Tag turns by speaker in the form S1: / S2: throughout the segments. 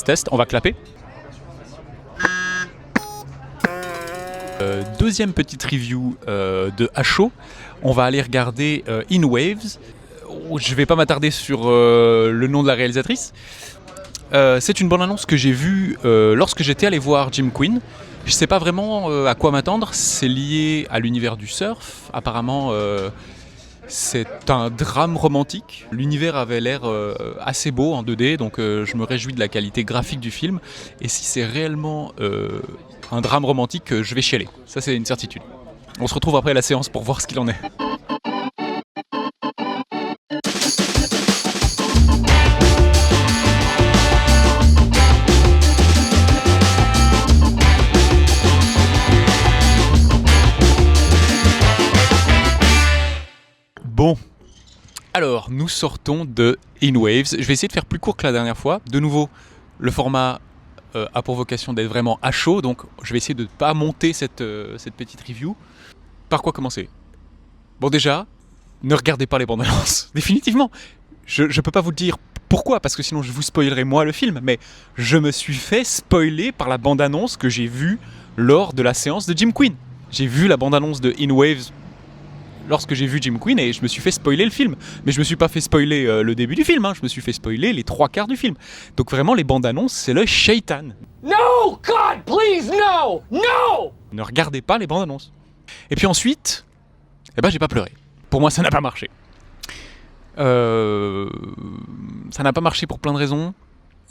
S1: Test, on va clapper. Deuxième petite review de à chaud. On va aller regarder In Waves. Je vais pas m'attarder sur le nom de la réalisatrice. C'est une bande-annonce que j'ai vue lorsque j'étais allé voir Jim Quinn. Je sais pas vraiment à quoi m'attendre. C'est lié à l'univers du surf. Apparemment, c'est un drame romantique. L'univers avait l'air assez beau en 2D, donc je me réjouis de la qualité graphique du film. Et si c'est réellement un drame romantique, je vais chialer. Ça, c'est une certitude. On se retrouve après la séance pour voir ce qu'il en est. Bon, alors nous sortons de In Waves. Je vais essayer de faire plus court que la dernière fois. De nouveau, le format a pour vocation d'être vraiment à chaud, donc je vais essayer de ne pas monter cette petite review. Par quoi commencer ? Bon, déjà, ne regardez pas les bandes annonces, définitivement. Je ne peux pas vous le dire pourquoi, parce que sinon je vous spoilerai moi le film, mais je me suis fait spoiler par la bande annonce que j'ai vue lors de la séance de Jim Quinn. J'ai vu la bande annonce de In Waves lorsque j'ai vu Jim Quinn et je me suis fait spoiler le film. Mais je me suis pas fait spoiler le début du film, je me suis fait spoiler les 3/4 du film. Donc vraiment, les bandes annonces, c'est le shaitan.
S2: No, God, please, no, no.
S1: Ne regardez pas les bandes annonces. Et puis ensuite, j'ai pas pleuré. Pour moi, ça n'a pas marché. Ça n'a pas marché pour plein de raisons.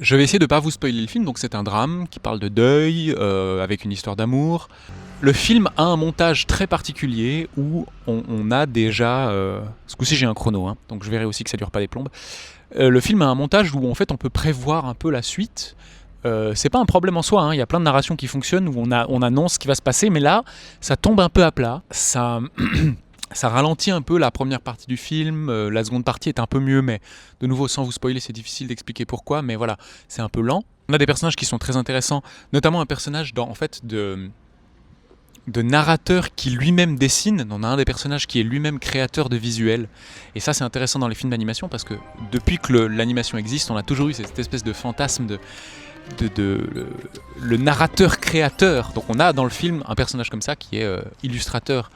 S1: Je vais essayer de pas vous spoiler le film. Donc c'est un drame qui parle de deuil, avec une histoire d'amour. Le film a un montage très particulier où on a déjà... ce coup-ci j'ai un chrono, donc je verrai aussi que ça dure pas des plombes. Le film a un montage où en fait on peut prévoir un peu la suite. C'est pas un problème en soi, il y a plein de narrations qui fonctionnent où on annonce ce qui va se passer, mais là ça tombe un peu à plat. Ça ralentit un peu la première partie du film, la seconde partie est un peu mieux, mais de nouveau sans vous spoiler c'est difficile d'expliquer pourquoi, mais voilà, c'est un peu lent. On a des personnages qui sont très intéressants, notamment un personnage de narrateur qui lui-même dessine. On a un des personnages qui est lui-même créateur de visuels. Et ça, c'est intéressant dans les films d'animation parce que depuis que l'animation existe, on a toujours eu cette espèce de fantasme le narrateur-créateur. Donc on a dans le film un personnage comme ça qui est illustrateur,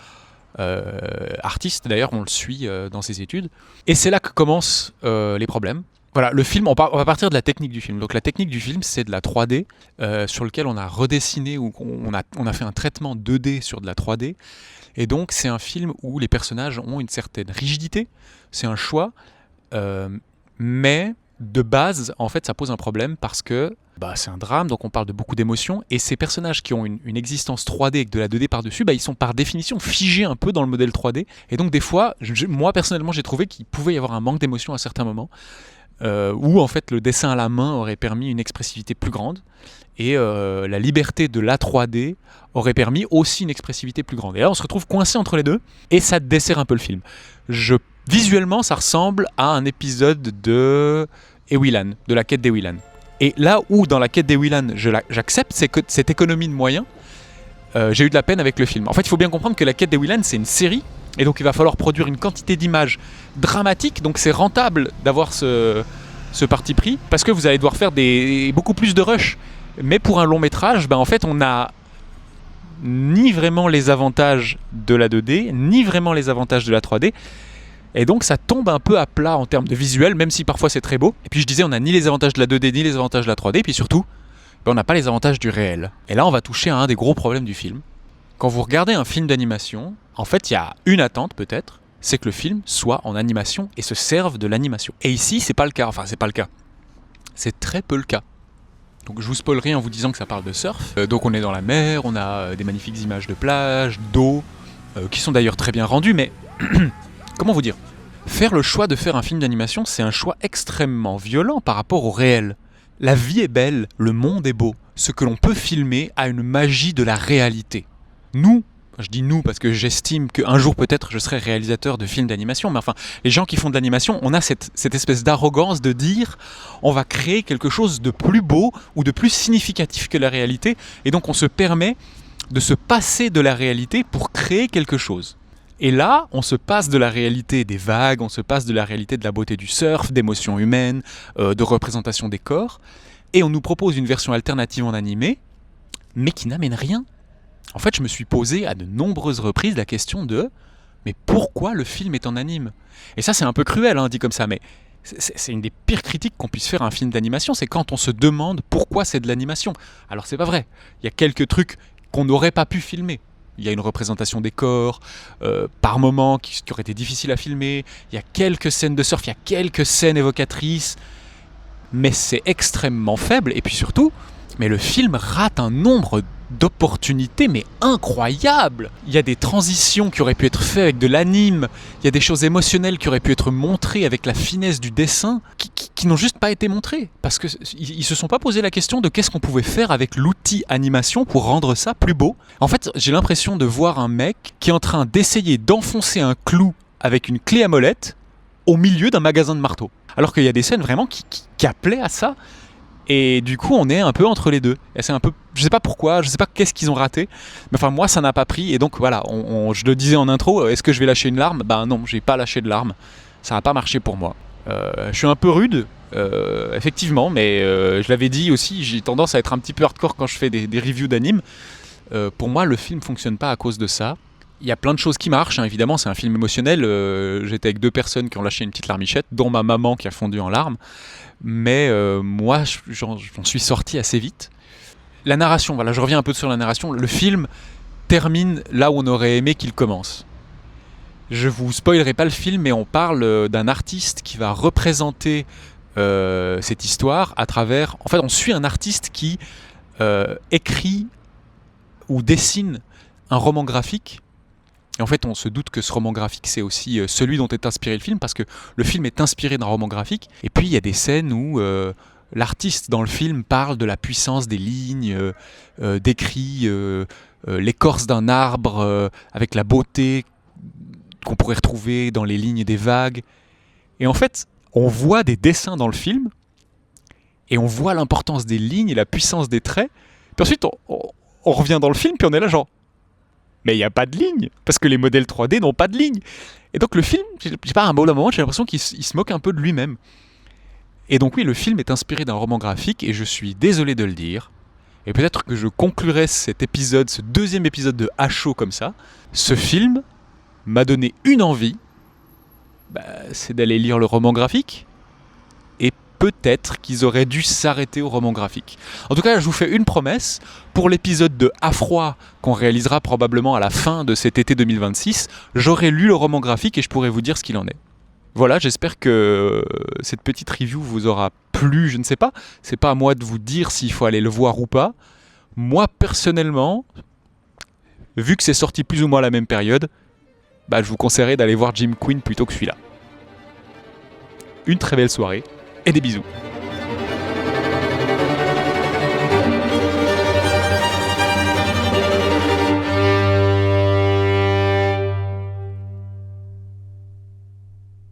S1: artiste. D'ailleurs, on le suit dans ses études. Et c'est là que commencent les problèmes. Voilà, le film, on va partir de la technique du film. Donc la technique du film, c'est de la 3D sur lequel on a redessiné ou on a fait un traitement 2D sur de la 3D. Et donc c'est un film où les personnages ont une certaine rigidité. C'est un choix, mais de base, en fait, ça pose un problème parce que c'est un drame, donc on parle de beaucoup d'émotions. Et ces personnages qui ont une existence 3D avec de la 2D par-dessus, ils sont par définition figés un peu dans le modèle 3D. Et donc des fois, moi personnellement, j'ai trouvé qu'il pouvait y avoir un manque d'émotion à certains moments. Où en fait le dessin à la main aurait permis une expressivité plus grande et la liberté de la 3D aurait permis aussi une expressivité plus grande. Et là on se retrouve coincé entre les deux et ça dessert un peu le film. Visuellement ça ressemble à un épisode de Ewilan, de la quête d'Ewilan. Et là où dans la quête d'Ewilan j'accepte, c'est que cette économie de moyens, j'ai eu de la peine avec le film. En fait il faut bien comprendre que la quête d'Ewilan c'est une série. Et donc il va falloir produire une quantité d'images dramatiques, donc c'est rentable d'avoir ce parti pris, parce que vous allez devoir faire beaucoup plus de rush. Mais pour un long métrage, en fait on n'a ni vraiment les avantages de la 2D, ni vraiment les avantages de la 3D. Et donc ça tombe un peu à plat en termes de visuel, même si parfois c'est très beau. Et puis je disais, on n'a ni les avantages de la 2D, ni les avantages de la 3D, et puis surtout, on n'a pas les avantages du réel. Et là on va toucher à un des gros problèmes du film. Quand vous regardez un film d'animation, en fait, il y a une attente peut-être, c'est que le film soit en animation et se serve de l'animation. Et ici, c'est pas le cas. Enfin, c'est pas le cas. C'est très peu le cas. Donc, je vous spoilerai en vous disant que ça parle de surf. Donc, on est dans la mer, on a des magnifiques images de plage, d'eau, qui sont d'ailleurs très bien rendues. Mais comment vous dire ? Faire le choix de faire un film d'animation, c'est un choix extrêmement violent par rapport au réel. La vie est belle, le monde est beau. Ce que l'on peut filmer a une magie de la réalité. Nous, je dis nous parce que j'estime qu'un jour peut-être je serai réalisateur de films d'animation, mais enfin, les gens qui font de l'animation, on a cette espèce d'arrogance de dire on va créer quelque chose de plus beau ou de plus significatif que la réalité, et donc on se permet de se passer de la réalité pour créer quelque chose. Et là, on se passe de la réalité des vagues, on se passe de la réalité de la beauté du surf, d'émotions humaines, de représentation des corps, et on nous propose une version alternative en animé, mais qui n'amène rien. En fait, je me suis posé à de nombreuses reprises la question de « mais pourquoi le film est en anime ?» Et ça, c'est un peu cruel, dit comme ça, mais c'est une des pires critiques qu'on puisse faire à un film d'animation, c'est quand on se demande pourquoi c'est de l'animation. Alors c'est pas vrai, il y a quelques trucs qu'on n'aurait pas pu filmer. Il y a une représentation des corps, par moments, qui aurait été difficile à filmer, il y a quelques scènes de surf, il y a quelques scènes évocatrices, mais c'est extrêmement faible, et puis surtout, mais le film rate un nombre d'opportunités mais incroyables. Il y a des transitions qui auraient pu être faites avec de l'anime, il y a des choses émotionnelles qui auraient pu être montrées avec la finesse du dessin, qui n'ont juste pas été montrées, parce qu'ils se sont pas posé la question de qu'est-ce qu'on pouvait faire avec l'outil animation pour rendre ça plus beau. En fait, j'ai l'impression de voir un mec qui est en train d'essayer d'enfoncer un clou avec une clé à molette au milieu d'un magasin de marteaux. Alors qu'il y a des scènes vraiment qui appelaient à ça. Et du coup, on est un peu entre les deux. Et c'est un peu, je sais pas pourquoi, je sais pas qu'est-ce qu'ils ont raté. Mais enfin, moi, ça n'a pas pris. Et donc, voilà, je le disais en intro, est-ce que je vais lâcher une larme ? Ben non, j'ai pas lâché de larmes. Ça n'a pas marché pour moi. Je suis un peu rude, effectivement, mais je l'avais dit aussi, j'ai tendance à être un petit peu hardcore quand je fais des reviews d'anime. Pour moi, le film fonctionne pas à cause de ça. Il y a plein de choses qui marchent, évidemment, c'est un film émotionnel. J'étais avec 2 personnes qui ont lâché une petite larmichette, dont ma maman qui a fondu en larmes. Mais moi, j'en suis sorti assez vite. La narration, voilà, je reviens un peu sur la narration. Le film termine là où on aurait aimé qu'il commence. Je vous spoilerai pas le film, mais on parle d'un artiste qui va représenter cette histoire à travers... En fait, on suit un artiste qui écrit ou dessine un roman graphique. Et en fait, on se doute que ce roman graphique, c'est aussi celui dont est inspiré le film, parce que le film est inspiré d'un roman graphique. Et puis, il y a des scènes où l'artiste dans le film parle de la puissance des lignes, décrit l'écorce d'un arbre avec la beauté qu'on pourrait retrouver dans les lignes des vagues. Et en fait, on voit des dessins dans le film, et on voit l'importance des lignes et la puissance des traits. Puis ensuite, on revient dans le film, puis on est là genre... Mais il n'y a pas de ligne, parce que les modèles 3D n'ont pas de ligne. Et donc le film, je sais pas, à un moment, j'ai l'impression qu'il se moque un peu de lui-même. Et donc oui, le film est inspiré d'un roman graphique, et je suis désolé de le dire. Et peut-être que je conclurai cet épisode, ce 2e épisode de HO comme ça. Ce film m'a donné une envie, c'est d'aller lire le roman graphique. Et peut-être qu'ils auraient dû s'arrêter au roman graphique. En tout cas, je vous fais une promesse. Pour l'épisode de À froid, qu'on réalisera probablement à la fin de cet été 2026, j'aurai lu le roman graphique et je pourrai vous dire ce qu'il en est. Voilà, j'espère que cette petite review vous aura plu, je ne sais pas. C'est pas à moi de vous dire s'il faut aller le voir ou pas. Moi, personnellement, vu que c'est sorti plus ou moins à la même période, je vous conseillerais d'aller voir Jim Quinn plutôt que celui-là. Une très belle soirée et des bisous.